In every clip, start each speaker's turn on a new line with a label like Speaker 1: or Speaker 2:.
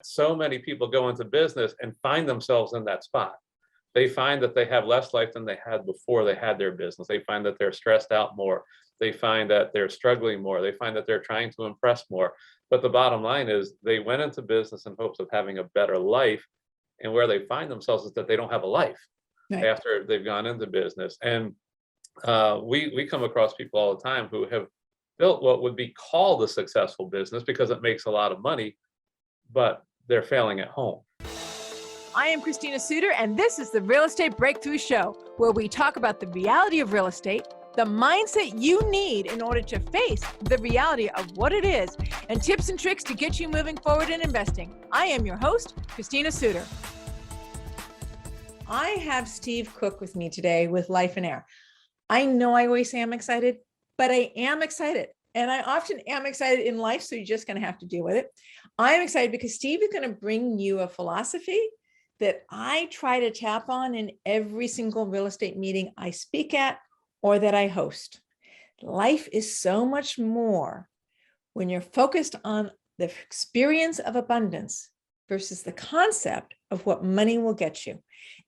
Speaker 1: So many people go into business and find themselves in that spot. They find that they have less life than they had before they had their business. They find that they're stressed out more. They find that they're struggling more. They find that they're trying to impress more. But the bottom line is they went into business in hopes of having a better life. And where they find themselves is that they don't have a life after they've gone into business. And we come across people all the time who have built what would be called a successful business because it makes a lot of money, but they're failing at home.
Speaker 2: I am Christina Suter, and this is the Real Estate Breakthrough Show, where we talk about the reality of real estate, the mindset you need in order to face the reality of what it is, and tips and tricks to get you moving forward in investing. I am your host, Christina Suter. I have Steve Cook with me today with Lifeonaire. I know I always say I'm excited, but I am excited. And I often am excited in life, so you're just going to have to deal with it. I'm excited because Steve is going to bring you a philosophy that I try to tap on in every single real estate meeting I speak at or that I host. Life is so much more when you're focused on the experience of abundance versus the concept of what money will get you.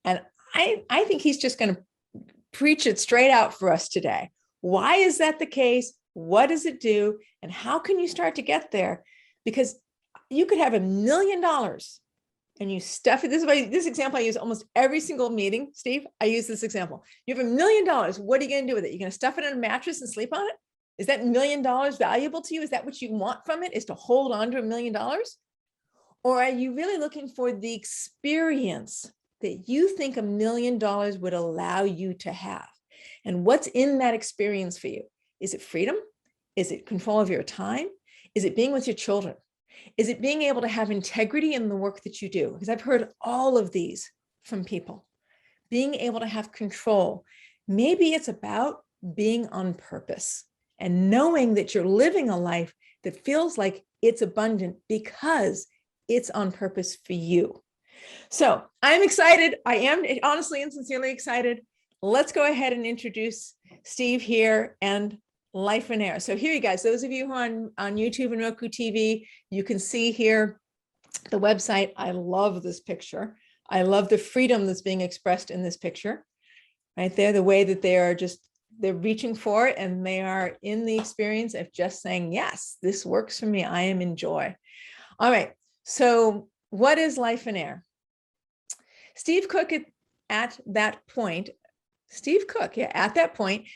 Speaker 2: And I think he's just going to preach it straight out for us today. Why is that the case? What does it do? And how can you start to get there? Because you could have $1 million and you stuff it. This example I use almost every single meeting. Steve, I use this example. You have $1 million. What are you going to do with it? You're going to stuff it in a mattress and sleep on it? Is that $1 million valuable to you? Is that what you want from it, is to hold on to $1 million? Or are you really looking for the experience that you think $1 million would allow you to have? And what's in that experience for you? Is it freedom? Is it control of your time? Is it being with your children? Is it being able to have integrity in the work that you do? Because I've heard all of these from people. Being able to have control. Maybe it's about being on purpose and knowing that you're living a life that feels like it's abundant because it's on purpose for you. So I'm excited. I am honestly and sincerely excited. Let's go ahead and introduce Steve here and Lifeonaire. So here you guys, those of you who are on YouTube and Roku TV, you can see here the website. I love this picture. I love the freedom that's being expressed in this picture right there, the way that they're reaching for it and they are in the experience of just saying, yes, this works for me. I am in joy. All right. So what is Lifeonaire? Steve Cook at that point,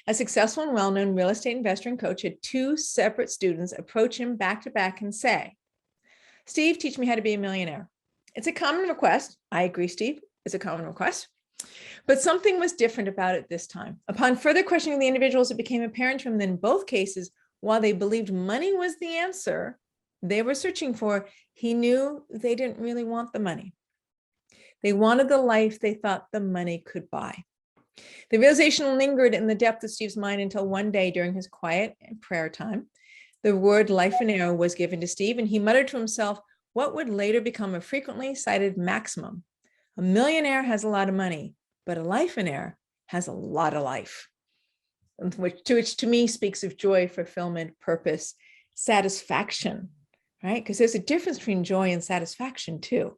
Speaker 2: a successful and well-known real estate investor and coach, had two separate students approach him back to back and say, Steve, teach me how to be a millionaire. It's a common request. I agree, Steve. It's a common request. But something was different about it this time. Upon further questioning the individuals, it became apparent to him that in both cases, while they believed money was the answer they were searching for, he knew they didn't really want the money. They wanted the life they thought the money could buy. The realization lingered in the depth of Steve's mind until one day during his quiet and prayer time, the word Lifeonaire was given to Steve, and he muttered to himself what would later become a frequently cited maximum. A millionaire has a lot of money, but a Lifeonaire has a lot of life, which to me speaks of joy, fulfillment, purpose, satisfaction, right? Because there's a difference between joy and satisfaction too.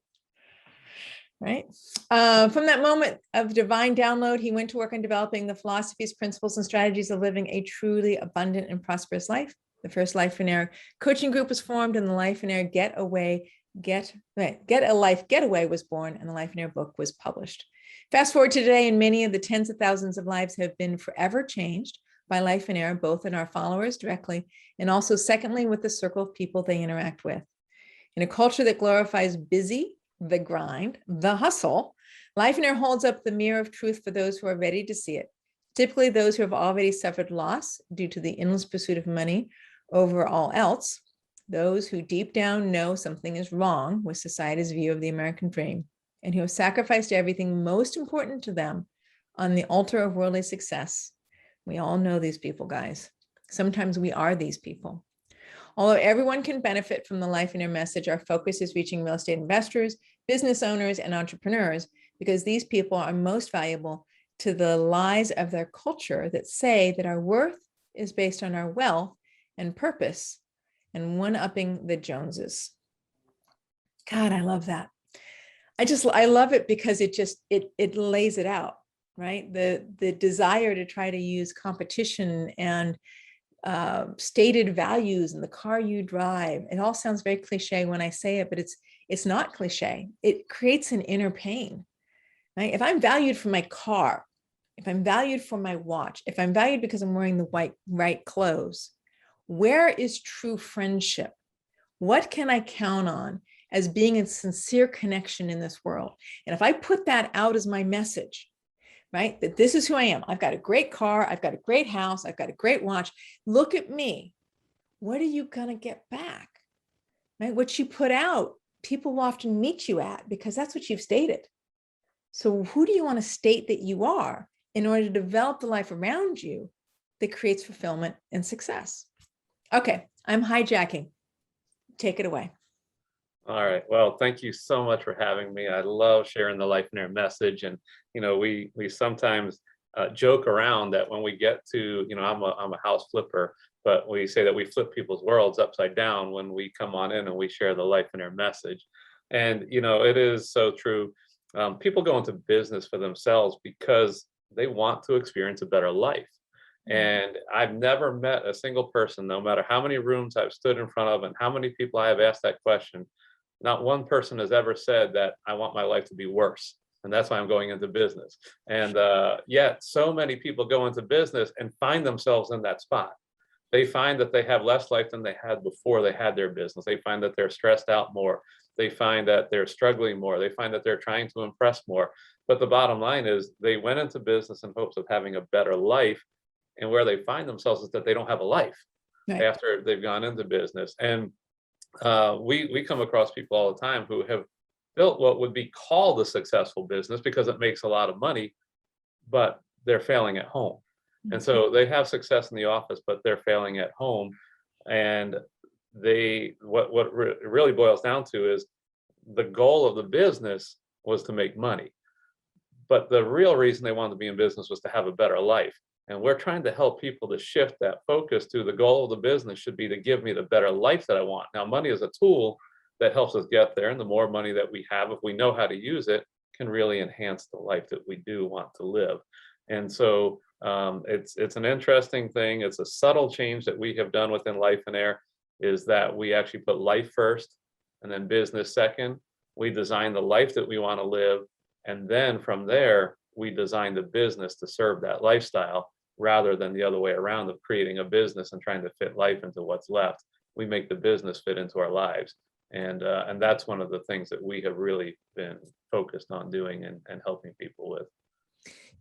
Speaker 2: Right. From that moment of divine download, he went to work on developing the philosophies, principles, and strategies of living a truly abundant and prosperous life. The first Lifeonaire coaching group was formed, and the Lifeonaire Get a Life Getaway was born, and the Lifeonaire book was published. Fast forward to today, and many of the tens of thousands of lives have been forever changed by Lifeonaire, both in our followers directly, and also secondly, with the circle of people they interact with. In a culture that glorifies busy, the grind, the hustle, Lifeonaire holds up the mirror of truth for those who are ready to see it. Typically those who have already suffered loss due to the endless pursuit of money over all else, those who deep down know something is wrong with society's view of the American dream, and who have sacrificed everything most important to them on the altar of worldly success. We all know these people, guys. Sometimes we are these people. Although everyone can benefit from the Lifeonaire message, our focus is reaching real estate investors, business owners, and entrepreneurs, because these people are most valuable to the lies of their culture that say that our worth is based on our wealth and purpose and one-upping the Joneses. God, I love that. I love it because it lays it out, right? The desire to try to use competition and stated values and the car you drive. It all sounds very cliche when I say it, but it's not cliche. It creates an inner pain, right? If I'm valued for my car, if I'm valued for my watch, if I'm valued because I'm wearing the right clothes, where is true friendship? What can I count on as being a sincere connection in this world? And if I put that out as my message, right, that this is who I am. I've got a great car. I've got a great house. I've got a great watch. Look at me. What are you going to get back? Right? What you put out, people will often meet you at because that's what you've stated. So who do you want to state that you are in order to develop the life around you that creates fulfillment and success? Okay, I'm hijacking. Take it away.
Speaker 1: All right. Well, thank you so much for having me. I love sharing the Lifeonaire message. And, we sometimes joke around that when we get to, I'm a house flipper, but we say that we flip people's worlds upside down when we come on in and we share the Lifeonaire message. And, it is so true. People go into business for themselves because they want to experience a better life. And I've never met a single person, no matter how many rooms I've stood in front of and how many people I have asked that question, not one person has ever said that I want my life to be worse. And that's why I'm going into business. And yet so many people go into business and find themselves in that spot. They find that they have less life than they had before they had their business. They find that they're stressed out more. They find that they're struggling more. They find that they're trying to impress more. But the bottom line is they went into business in hopes of having a better life. And where they find themselves is that they don't have a life after they've gone into business. And we come across people all the time who have built what would be called a successful business because it makes a lot of money, but they're failing at home. And so they have success in the office, but they're failing at home. And what it really boils down to is the goal of the business was to make money. But the real reason they wanted to be in business was to have a better life. And we're trying to help people to shift that focus to the goal of the business should be to give me the better life that I want. Now, money is a tool that helps us get there. And the more money that we have, if we know how to use it, can really enhance the life that we do want to live. And so it's an interesting thing. It's a subtle change that we have done within Lifeonaire, is that we actually put life first and then business second. We design the life that we want to live. And then from there, we design the business to serve that lifestyle, rather than the other way around of creating a business and trying to fit life into what's left. We make the business fit into our lives. And that's one of the things that we have really been focused on doing and helping people with.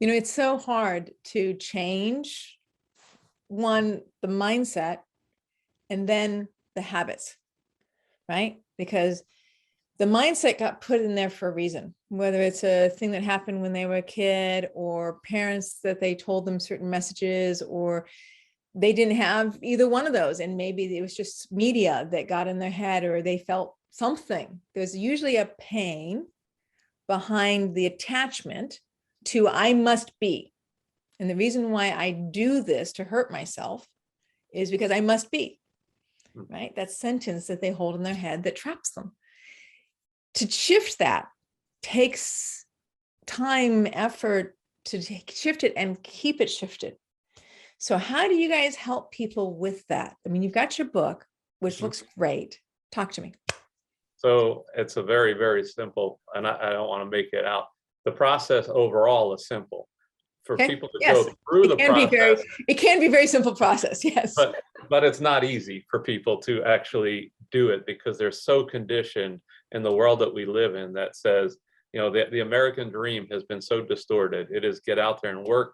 Speaker 2: It's so hard to change the mindset and then the habits, right? Because the mindset got put in there for a reason, whether it's a thing that happened when they were a kid, or parents that they told them certain messages, or they didn't have either one of those. And maybe it was just media that got in their head, or they felt something. There's usually a pain behind the attachment to I must be. And the reason why I do this to hurt myself is because I must be, right? That sentence that they hold in their head that traps them. To shift that takes time, effort to shift it and keep it shifted. So how do you guys help people with that? I mean, you've got your book, which looks great. Talk to me.
Speaker 1: So it's a very, very simple, and I don't want to make it out. The process overall is simple. For people to go through the process.
Speaker 2: It can be a very simple process, yes.
Speaker 1: But it's not easy for people to actually do it, because they're so conditioned in the world that we live in that says, the American dream has been so distorted. It is get out there and work,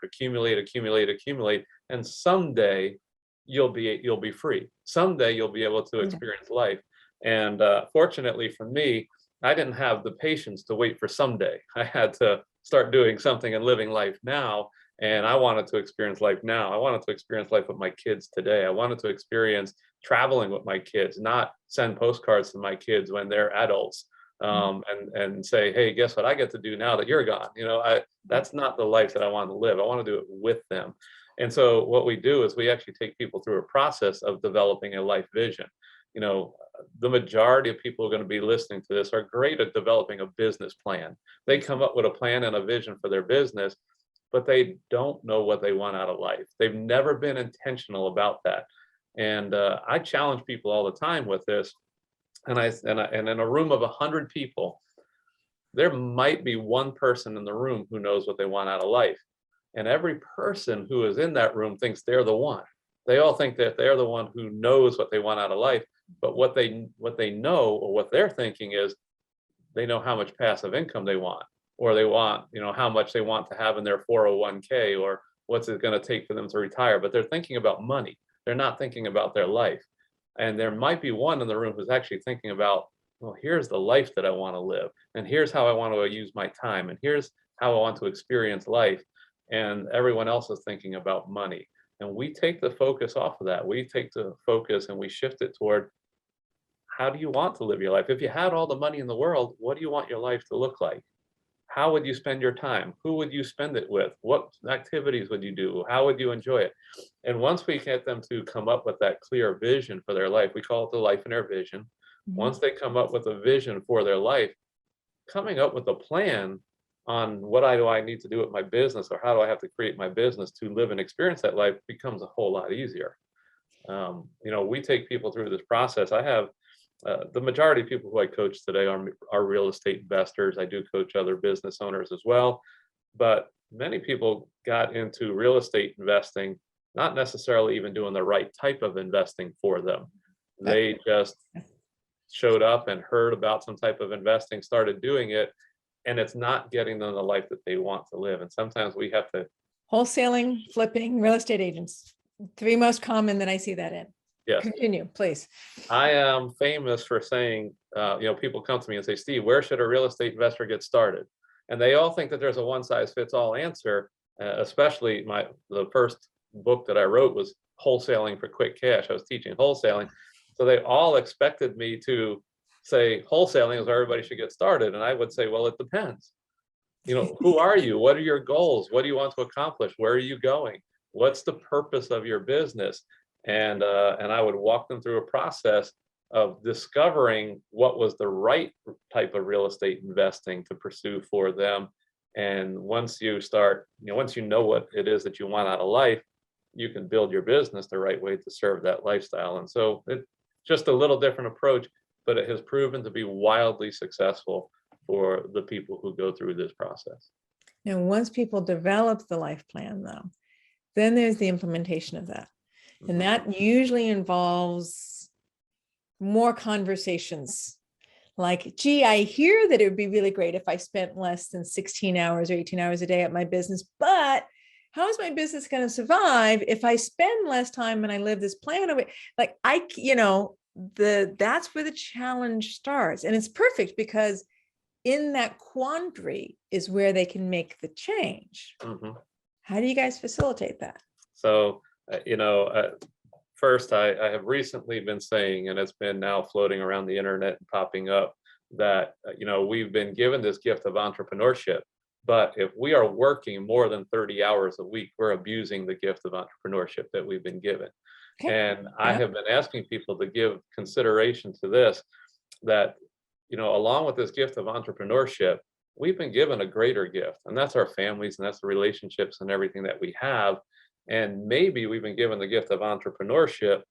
Speaker 1: accumulate, and someday you'll be free. Someday you'll be able to experience life. And fortunately for me, I didn't have the patience to wait for someday. I had to start doing something and living life now. And I wanted to experience life now. I wanted to experience life with my kids today. I wanted to experience traveling with my kids, not send postcards to my kids when they're adults, and say, hey, guess what I get to do now that you're gone? That's not the life that I want to live. I want to do it with them. And so what we do is we actually take people through a process of developing a life vision. the majority of people who are going to be listening to this are great at developing a business plan. They come up with a plan and a vision for their business, but they don't know what they want out of life. They've never been intentional about that. And I challenge people all the time with this. And in a room of 100 people, there might be one person in the room who knows what they want out of life. And every person who is in that room thinks they're the one. They all think that they're the one who knows what they want out of life. But what they know, or what they're thinking, is they know how much passive income they want, or they want, how much they want to have in their 401k, or what's it going to take for them to retire. But they're thinking about money. They're not thinking about their life. And there might be one in the room who's actually thinking about, well, here's the life that I want to live, and here's how I want to use my time, and here's how I want to experience life. And everyone else is thinking about money. And we take the focus off of that. We take the focus and we shift it toward, how do you want to live your life? If you had all the money in the world, what do you want your life to look like? How would you spend your time? Who would you spend it with? What activities would you do? How would you enjoy it? And once we get them to come up with that clear vision for their life, we call it the Lifeonaire vision.
Speaker 2: Mm-hmm.
Speaker 1: Once they come up with a vision for their life, coming up with a plan on what do I need to do with my business, or how do I have to create my business to live and experience that life, becomes a whole lot easier. We take people through this process. I have the majority of people who I coach today are real estate investors. I do coach other business owners as well, but many people got into real estate investing not necessarily even doing the right type of investing for them. They just showed up and heard about some type of investing, started doing it, and it's not getting them the life that they want to live. And sometimes we have to.
Speaker 2: Wholesaling, flipping, real estate agents, 3 most common that I see that in.
Speaker 1: Yes.
Speaker 2: Continue, please.
Speaker 1: I am famous for saying, people come to me and say, Steve, where should a real estate investor get started? And they all think that there's a one-size-fits-all answer, especially the first book that I wrote was Wholesaling for Quick Cash. I was teaching wholesaling. So they all expected me to say wholesaling is where everybody should get started. And I would say, well, it depends. Who are you? What are your goals? What do you want to accomplish? Where are you going? What's the purpose of your business? And I would walk them through a process of discovering what was the right type of real estate investing to pursue for them. And once you start, once you know what it is that you want out of life, you can build your business the right way to serve that lifestyle. And so it's just a little different approach, but it has proven to be wildly successful for the people who go through this process.
Speaker 2: Now, once people develop the life plan, though, then there's the implementation of that. And that usually involves more conversations. Like, gee, I hear that it would be really great if I spent less than 16 hours or 18 hours a day at my business, but how is my business going to survive if I spend less time and I live this plan away? Like, that's where the challenge starts. And it's perfect because in that quandary is where they can make the change. Mm-hmm. How do you guys facilitate that?
Speaker 1: So, first, I have recently been saying, and it's been now floating around the internet and popping up, that, we've been given this gift of entrepreneurship. But if we are working more than 30 hours a week, we're abusing the gift of entrepreneurship that we've been given. Okay. And I have been asking people to give consideration to this, that, along with this gift of entrepreneurship, we've been given a greater gift, and that's our families, and that's the relationships and everything that we have. And maybe we've been given the gift of entrepreneurship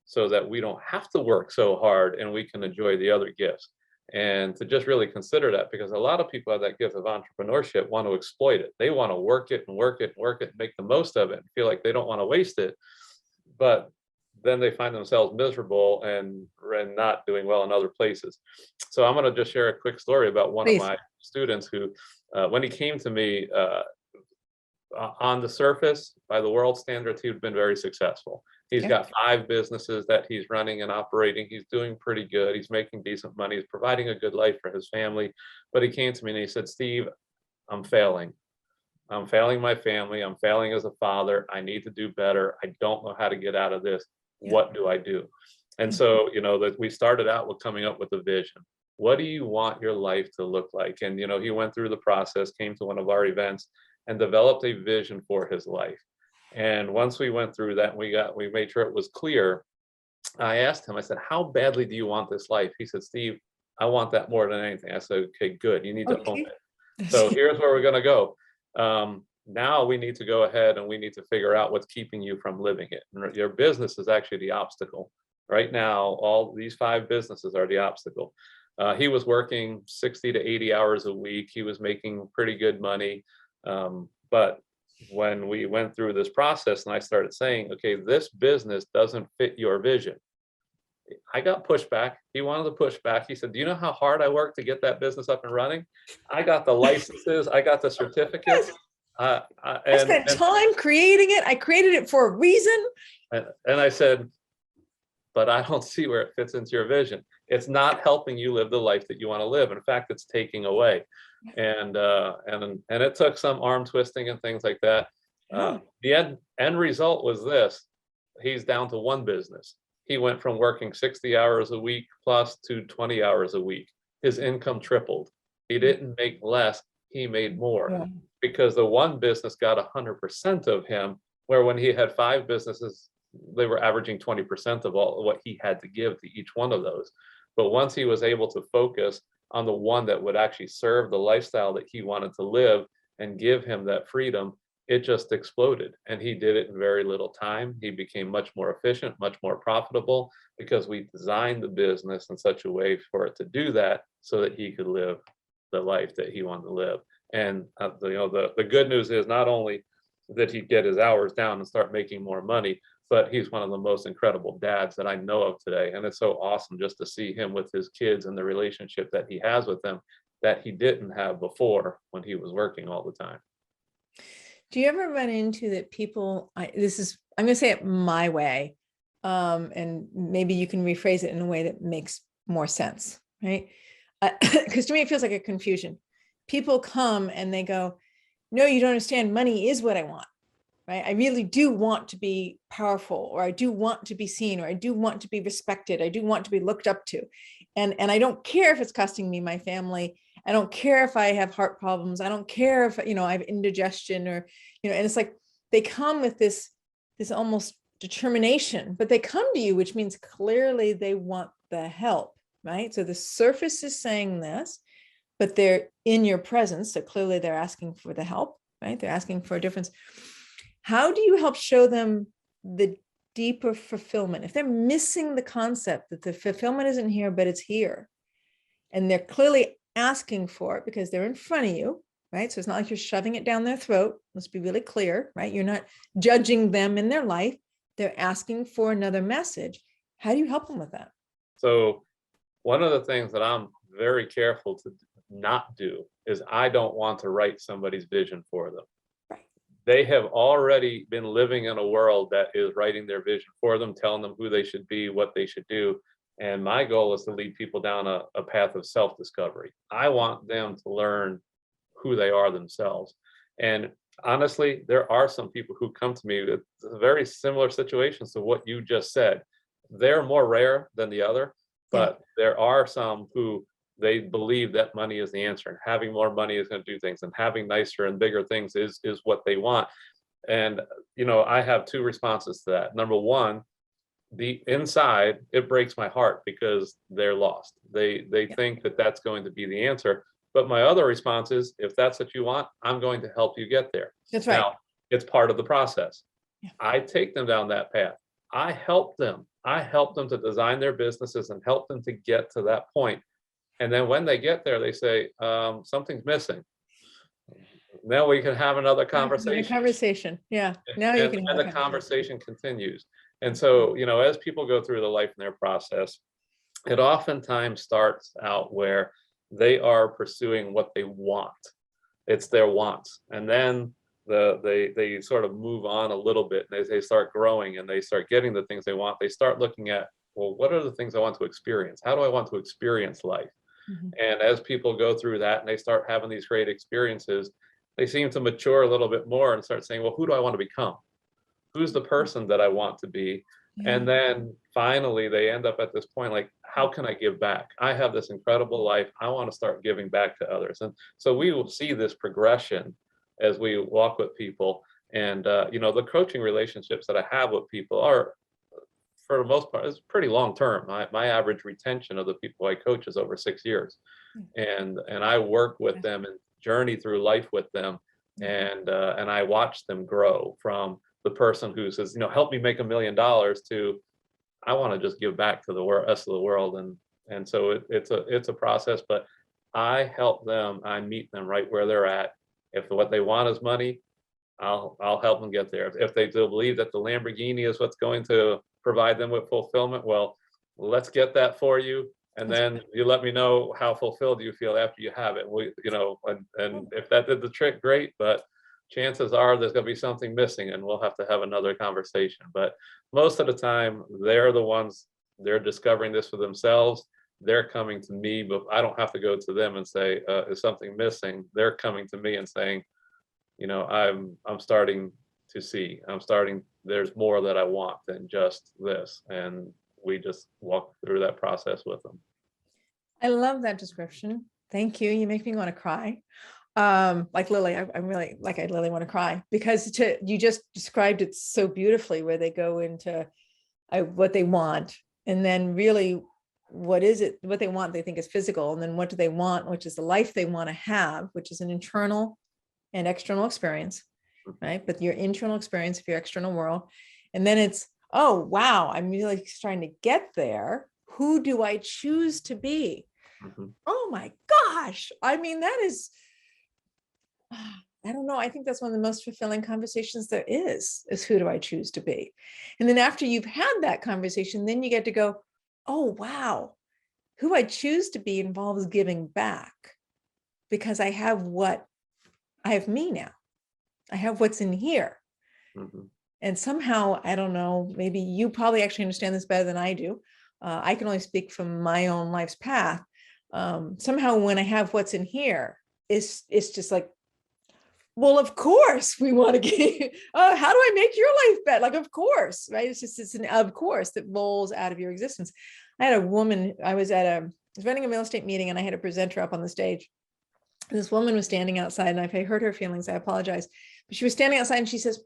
Speaker 1: so that we don't have to work so hard and we can enjoy the other gifts. And to just really consider that, because a lot of people have that gift of entrepreneurship, want to exploit it. They want to work it and work it and work it and make the most of it and feel like they don't want to waste it. But then they find themselves miserable and not doing well in other places. So I'm going to just share a quick story about one of my students who, when he came to me, on the surface, by the world standards, he'd been very successful. He's got 5 businesses that he's running and operating. He's doing pretty good. He's making decent money. He's providing a good life for his family. But he came to me and he said, Steve, I'm failing. I'm failing my family. I'm failing as a father. I need to do better. I don't know how to get out of this. What do I do? And so, that we started out with coming up with a vision. What do you want your life to look like? And, he went through the process, came to one of our events, and developed a vision for his life. And once we went through that, we made sure it was clear. I asked him, I said, how badly do you want this life? He said, Steve, I want that more than anything. I said, okay, good. You need to own
Speaker 2: Okay.
Speaker 1: it. So here's where we're going to go. Now we need to go ahead and we need to figure out what's keeping you from living it. And your business is actually the obstacle. Right now, all these 5 businesses are the obstacle. He was working 60 to 80 hours a week. He was making pretty good money. But when we went through this process and I started saying, okay, this business doesn't fit your vision, I got pushback. He wanted to push back. He said, do you know how hard I worked to get that business up and running? I got the licenses, I got the certificates.
Speaker 2: I spent time creating it. I created it for a reason.
Speaker 1: And I said, but I don't see where it fits into your vision. It's not helping you live the life that you want to live. In fact, it's taking away. And it took some arm twisting and things like that. The end result was this. He's down to 1 business. He went from working 60 hours a week plus to 20 hours a week. His income tripled. He didn't make less, he made more, because the 1 business got 100% of him, where when he had 5 businesses, they were averaging 20% of all what he had to give to each one of those. But once he was able to focus on the one that would actually serve the lifestyle that he wanted to live and give him that freedom, it just exploded. And he did it in very little time. He became much more efficient, much more profitable, because we designed the business in such a way for it to do that so that he could live the life that he wanted to live. And the good news is not only did he get his hours down and start making more money, but he's one of the most incredible dads that I know of today. And it's so awesome just to see him with his kids and the relationship that he has with them that he didn't have before when he was working all the time.
Speaker 2: Do you ever run into that people, I'm going to say it my way, and maybe you can rephrase it in a way that makes more sense, right? Because to me, it feels like a confusion. People come and they go, no, you don't understand. Money is what I want, right? I really do want to be powerful, or I do want to be seen, or I do want to be respected. I do want to be looked up to. And I don't care if it's costing me my family. I don't care if I have heart problems. I don't care if, I have indigestion or, and it's like, they come with this almost determination, but they come to you, which means clearly they want the help, right? So the surface is saying this, but they're in your presence. So clearly they're asking for the help, right? They're asking for a difference. How do you help show them the deeper fulfillment? If they're missing the concept that the fulfillment isn't here, but it's here, and they're clearly asking for it because they're in front of you, right? So it's not like you're shoving it down their throat. Let's be really clear, right? You're not judging them in their life. They're asking for another message. How do you help them with that?
Speaker 1: So one of the things that I'm very careful to not do is I don't want to write somebody's vision for them.
Speaker 2: Right.
Speaker 1: They have already been living in a world that is writing their vision for them, telling them who they should be, what they should do. And my goal is to lead people down a path of self-discovery. I want them to learn who they are themselves. And honestly, there are some people who come to me with very similar situations to what you just said. They're more rare than the other, but there are some who they believe that money is the answer, and having more money is going to do things, and having nicer and bigger things is what they want. And, I have 2 responses to that. Number one, the inside, it breaks my heart because they're lost. They think that that's going to be the answer. But my other response is, if that's what you want, I'm going to help you get there.
Speaker 2: That's right.
Speaker 1: Now, it's part of the process.
Speaker 2: Yeah.
Speaker 1: I take them down that path. I help them. I help them to design their businesses and help them to get to that point. And then when they get there, they say, something's missing. Now we can have another conversation.
Speaker 2: Yeah. Now you can have
Speaker 1: the conversation continues. And so, as people go through the Lifeonaire process, it oftentimes starts out where they are pursuing what they want. It's their wants. And then they sort of move on a little bit, and as they start growing and they start getting the things they want, they start looking at, well, what are the things I want to experience? How do I want to experience life? Mm-hmm. And as people go through that and they start having these great experiences, they seem to mature a little bit more and start saying, well, who do I want to become? Who's the person that I want to be? Yeah. And then finally, they end up at this point, like, how can I give back? I have this incredible life. I want to start giving back to others. And so we will see this progression as we walk with people. And, the coaching relationships that I have with people are, for the most part, it's pretty long term. My average retention of the people I coach is over 6 years. And I work with them and journey through life with them. And I watch them grow from the person who says, help me make $1 million to, I want to just give back to the rest of the world. And so it's a process, but I help them, I meet them right where they're at. If what they want is money, I'll help them get there. If they believe that the Lamborghini is what's going to provide them with fulfillment, well, let's get that for you. And then you let me know how fulfilled you feel after you have it. And if that did the trick, great. But chances are there's going to be something missing, and we'll have to have another conversation. But most of the time, they're the ones, they're discovering this for themselves. They're coming to me, but I don't have to go to them and say, is something missing? They're coming to me and saying, I'm starting to see, there's more that I want than just this. And we just walk through that process with them.
Speaker 2: I love that description. Thank you. You make me want to cry. Like Lily, I'm really like, I literally want to cry because you just described it so beautifully, where they go into what they want, and then really what is it, what they want, they think is physical. And then what do they want, which is the life they want to have, which is an internal and external experience, right? But your internal experience of your external world. And then it's, oh, wow, I'm really trying to get there. Who do I choose to be? Oh my gosh. I mean, that is, I don't know. I think that's one of the most fulfilling conversations there is who do I choose to be? And then after you've had that conversation, then you get to go, oh, wow, who I choose to be involves giving back, because I have me now. I have what's in here. And somehow, I don't know, maybe you probably actually understand this better than I do. I can only speak from my own life's path. Somehow when I have what's in here, it's just like, well, of course we want to get, how do I make your life better? Like, of course, right? It's an of course that rolls out of your existence. I had a woman, I was running a real estate meeting, and I had a presenter up on the stage. And this woman was standing outside, and if I hurt her feelings, I apologize. But she was standing outside and she says,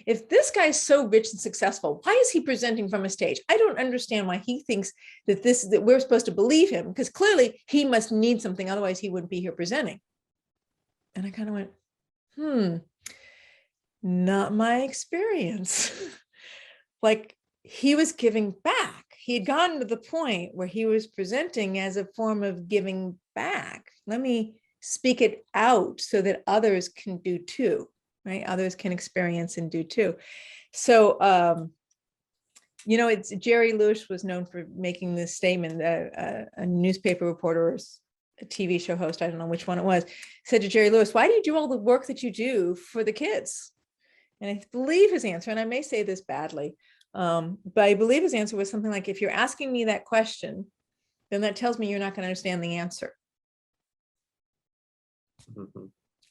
Speaker 2: if this guy's so rich and successful, why is he presenting from a stage? I don't understand why he thinks that we're supposed to believe him, because clearly he must need something. Otherwise he wouldn't be here presenting. And I kind of went, not my experience. Like, he was giving back. He had gotten to the point where he was presenting as a form of giving back. Let me speak it out so that others can do too. Right? Others can experience and do too. So, it's Jerry Lewis was known for making this statement. A newspaper reporter or a TV show host, I don't know which one it was, said to Jerry Lewis, why do you do all the work that you do for the kids? And I believe his answer, and I may say this badly, but I believe his answer was something like, if you're asking me that question, then that tells me you're not going to understand the answer.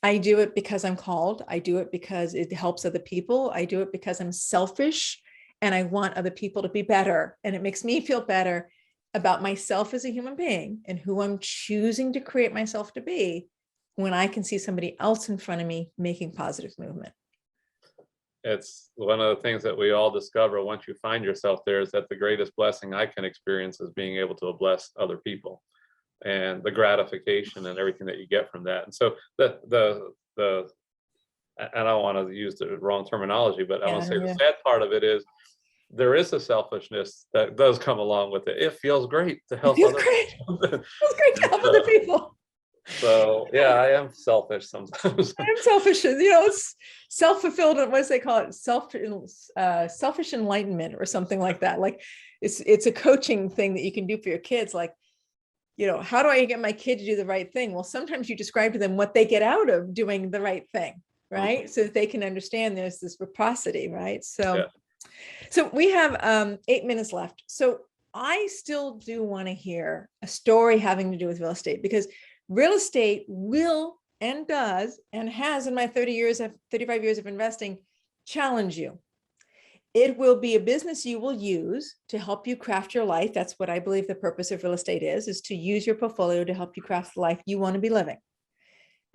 Speaker 2: I do it because I'm called. I do it because it helps other people. I do it because I'm selfish and I want other people to be better. And it makes me feel better about myself as a human being and who I'm choosing to create myself to be when I can see somebody else in front of me making positive movement.
Speaker 1: It's one of the things that we all discover once you find yourself there, is that the greatest blessing I can experience is being able to bless other people, and the gratification and everything that you get from that. And so I don't want to use the wrong terminology, but I want to say the sad part of it is there is a selfishness that does come along with it. It feels great to help other people. It feels great to help other people. So yeah, I am selfish sometimes.
Speaker 2: I'm selfish. It's self-fulfilled. What do they call it? Selfish enlightenment or something like that. Like it's a coaching thing that you can do for your kids. Like, how do I get my kid to do the right thing? Well, sometimes you describe to them what they get out of doing the right thing, right? So that they can understand there's this reciprocity, right? So we have 8 minutes left. So I still do want to hear a story having to do with real estate, because real estate will and does and has, in my 35 years of investing, challenge you. It will be a business you will use to help you craft your life. That's what I believe the purpose of real estate is to use your portfolio to help you craft the life you want to be living,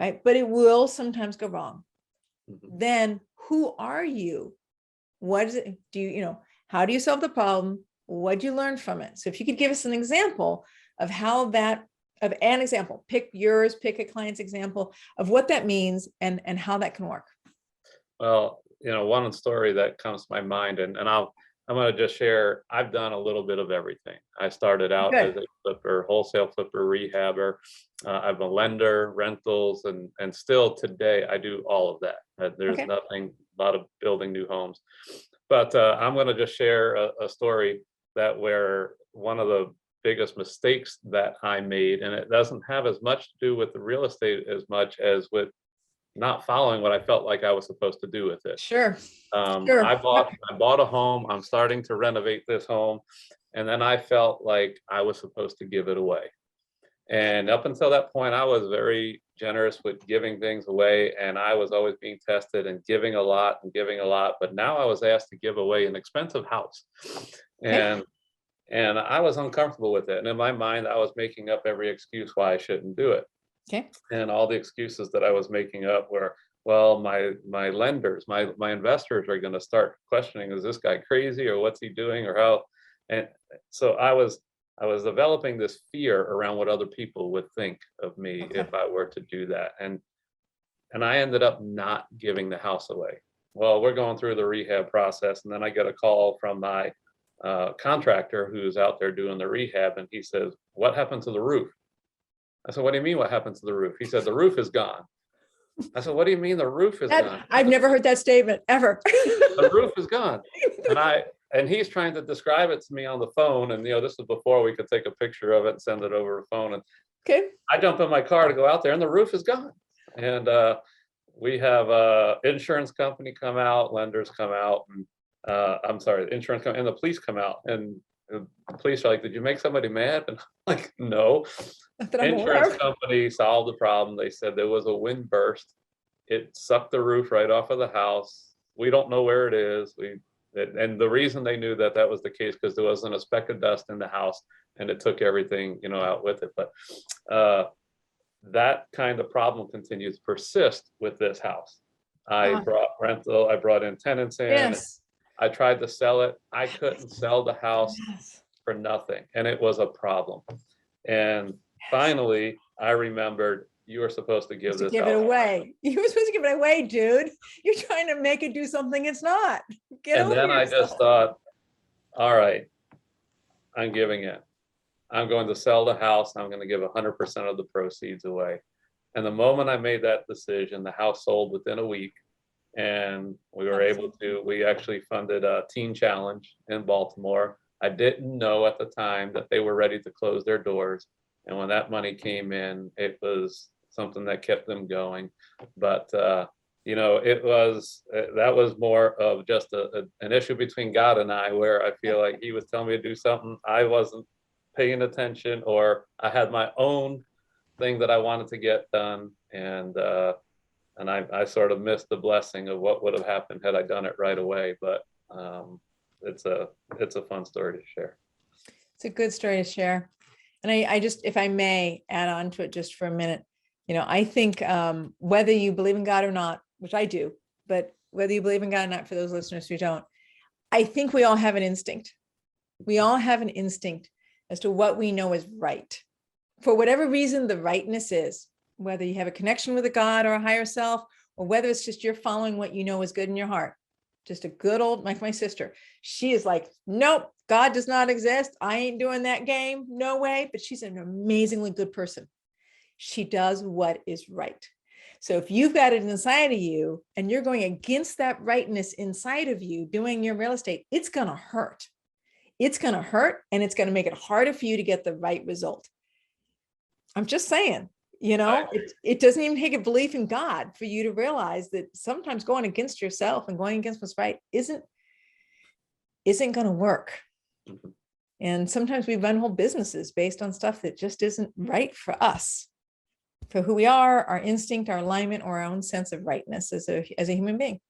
Speaker 2: right? But it will sometimes go wrong. Then who are you? What is it? How do you solve the problem? What'd you learn from it? So if you could give us an example of how that, of an example, pick yours, pick a client's example of what that means and how that can work.
Speaker 1: Well, one story that comes to my mind, and I'm going to just share, I've done a little bit of everything. I started out as a flipper, wholesale flipper, rehabber. I'm a lender, rentals, and still today I do all of that. There's nothing, a lot of building new homes. But I'm going to just share a story that where one of the biggest mistakes that I made, and it doesn't have as much to do with the real estate as much as with not following what I felt like I was supposed to do with it.
Speaker 2: Sure.
Speaker 1: I bought a home. I'm starting to renovate this home. And then I felt like I was supposed to give it away. And up until that point, I was very generous with giving things away. And I was always being tested and giving a lot. But now I was asked to give away an expensive house. And I was uncomfortable with it. And in my mind, I was making up every excuse why I shouldn't do it. And all the excuses that I was making up were, well, my lenders, my investors are going to start questioning, is this guy crazy, or what's he doing, or how? And so I was developing this fear around what other people would think of me if I were to do that. And I ended up not giving the house away. Well, we're going through the rehab process, and then I get a call from my contractor who's out there doing the rehab, and he says, what happened to the roof? I said, what do you mean what happened to the roof? He said, the roof is gone. I said, what do you mean the roof is gone?
Speaker 2: I've never heard that statement ever.
Speaker 1: The roof is gone. And he's trying to describe it to me on the phone. And, this is before we could take a picture of it and send it over the phone. And I jump in my car to go out there, and the roof is gone. And we have insurance company come out, lenders come out, and I'm sorry, the insurance company and the police come out. And the police are like, did you make somebody mad? And I'm like, no. Insurance company solved the problem. They said there was a wind burst. It sucked the roof right off of the house. We don't know where it is. And the reason they knew that was the case because there wasn't a speck of dust in the house, and it took everything out with it. But that kind of problem continues to persist with this house. I brought in tenants in. I tried to sell it. I couldn't sell the house for nothing, and it was a problem. And finally, I remembered you were supposed to give
Speaker 2: it away. You were supposed to give it away, dude. You're trying to make it do something it's not.
Speaker 1: And then I just thought, all right, I'm giving it. I'm going to sell the house. I'm going to give 100% of the proceeds away. And the moment I made that decision, the house sold within a week. And we were we actually funded a teen challenge in Baltimore. I didn't know at the time that they were ready to close their doors. And when that money came in, it was something that kept them going. But, that was more of just an issue between God and I, where I feel like he was telling me to do something. I wasn't paying attention, or I had my own thing that I wanted to get done. And I sort of missed the blessing of what would have happened had I done it right away. But it's a fun story to share.
Speaker 2: It's a good story to share. And I just, if I may add on to it just for a minute, I think whether you believe in God or not, which I do, but whether you believe in God or not, for those listeners who don't, I think we all have an instinct. We all have an instinct as to what we know is right. For whatever reason, the rightness is, whether you have a connection with a God or a higher self, or whether it's just you're following what you know is good in your heart. Just a good old, like my sister, she is like, nope, God does not exist. I ain't doing that game. No way. But she's an amazingly good person. She does what is right. So if you've got it inside of you and you're going against that rightness inside of you doing your real estate, it's going to hurt. It's going to hurt, and it's going to make it harder for you to get the right result. I'm just saying, it doesn't even take a belief in God for you to realize that sometimes going against yourself and going against what's right isn't going to work. Mm-hmm. And sometimes we run whole businesses based on stuff that just isn't right for us, for who we are, our instinct, our alignment, or our own sense of rightness as a human being.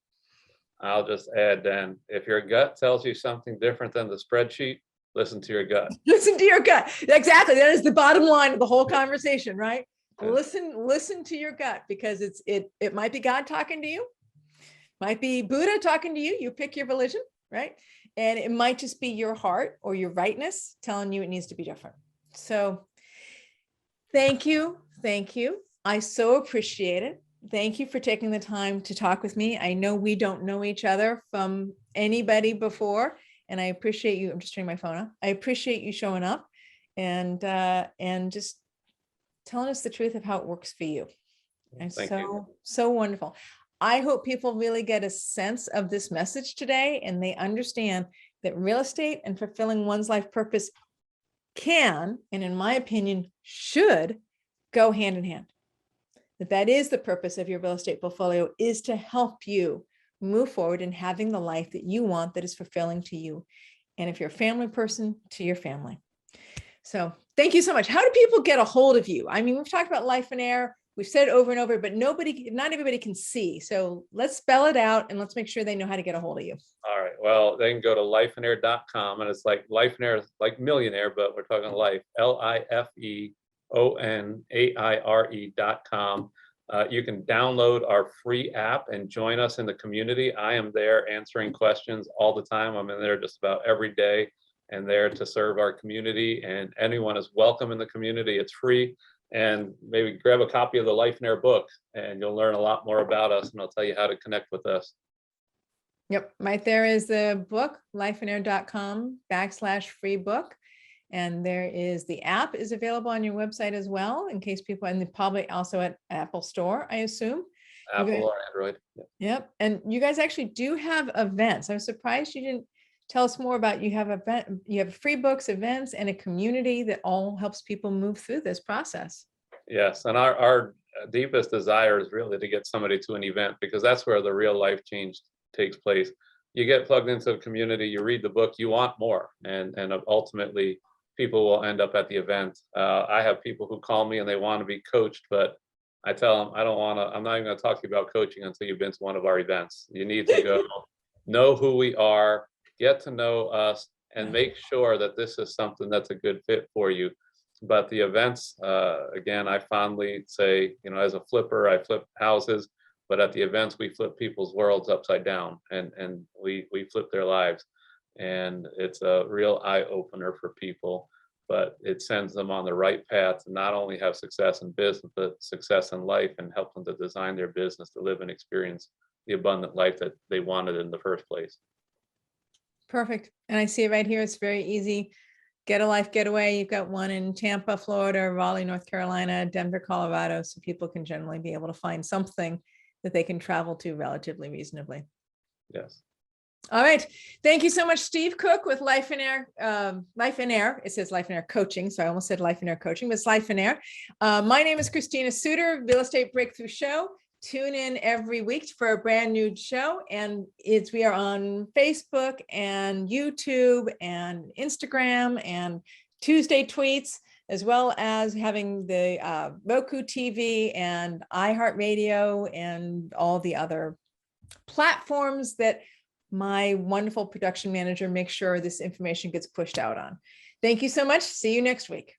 Speaker 1: I'll just add then, if your gut tells you something different than the spreadsheet, listen to your gut.
Speaker 2: Listen to your gut. Exactly. That is the bottom line of the whole conversation, right? Yeah. Listen to your gut, because it might be God talking to you, might be Buddha talking to you. You pick your religion, right? And it might just be your heart or your rightness telling you it needs to be different. So thank you. Thank you. I so appreciate it. Thank you for taking the time to talk with me. I know we don't know each other from anybody before, and I appreciate you. I'm just turning my phone off. I appreciate you showing up and just telling us the truth of how it works for you. And so wonderful. I hope people really get a sense of this message today, and they understand that real estate and fulfilling one's life purpose can, and in my opinion, should go hand in hand. That is the purpose of your real estate portfolio, is to help you move forward in having the life that you want, that is fulfilling to you. And if you're a family person, to your family. So thank you so much. How do people get a hold of you? I mean, we've talked about Lifeonaire. We've said it over and over, but not everybody can see. So let's spell it out and let's make sure they know how to get a hold of you.
Speaker 1: All right. Well, they can go to lifeonaire.com, and it's like Lifeonaire is like millionaire, but we're talking life, LIFEONAIRE.com. You can download our free app and join us in the community. I am there answering questions all the time. I'm in there just about every day and there to serve our community, and anyone is welcome in the community. It's free. And maybe grab a copy of the Lifeonaire book and you'll learn a lot more about us, and I'll tell you how to connect with us.
Speaker 2: Yep. Right there is the book, lifeonaire.com/free book. And there is the app is available on your website as well, in case people, and probably also at Apple Store, I assume.
Speaker 1: Apple or Android.
Speaker 2: Yep. And you guys actually do have events. I'm surprised you didn't tell us more about, you have free books, events, and a community that all helps people move through this process.
Speaker 1: Yes. And our deepest desire is really to get somebody to an event, because that's where the real life change takes place. You get plugged into a community, you read the book, you want more. And ultimately people will end up at the event. I have people who call me and they want to be coached, but I tell them, I'm not even going to talk to you about coaching until you've been to one of our events. You need to go know who we are, get to know us, and make sure that this is something that's a good fit for you. But the events, again, I fondly say, as a flipper, I flip houses, but at the events, we flip people's worlds upside down, and we flip their lives. And it's a real eye opener for people, but it sends them on the right path to not only have success in business, but success in life, and help them to design their business to live and experience the abundant life that they wanted in the first place.
Speaker 2: Perfect. And I see it right here. It's very easy. Get a life getaway. You've got one in Tampa, Florida, Raleigh, North Carolina, Denver, Colorado. So people can generally be able to find something that they can travel to relatively reasonably.
Speaker 1: Yes.
Speaker 2: All right. Thank you so much, Steve Cook with Lifeonaire. Lifeonaire. It says Lifeonaire Coaching. So I almost said Lifeonaire Coaching, but it's Lifeonaire. My name is Christina Suter, Real Estate Breakthrough Show. Tune in every week for a brand new show. And we are on Facebook and YouTube and Instagram and Tuesday tweets, as well as having the Roku TV and iHeartRadio and all the other platforms that my wonderful production manager makes sure this information gets pushed out on. Thank you so much. See you next week.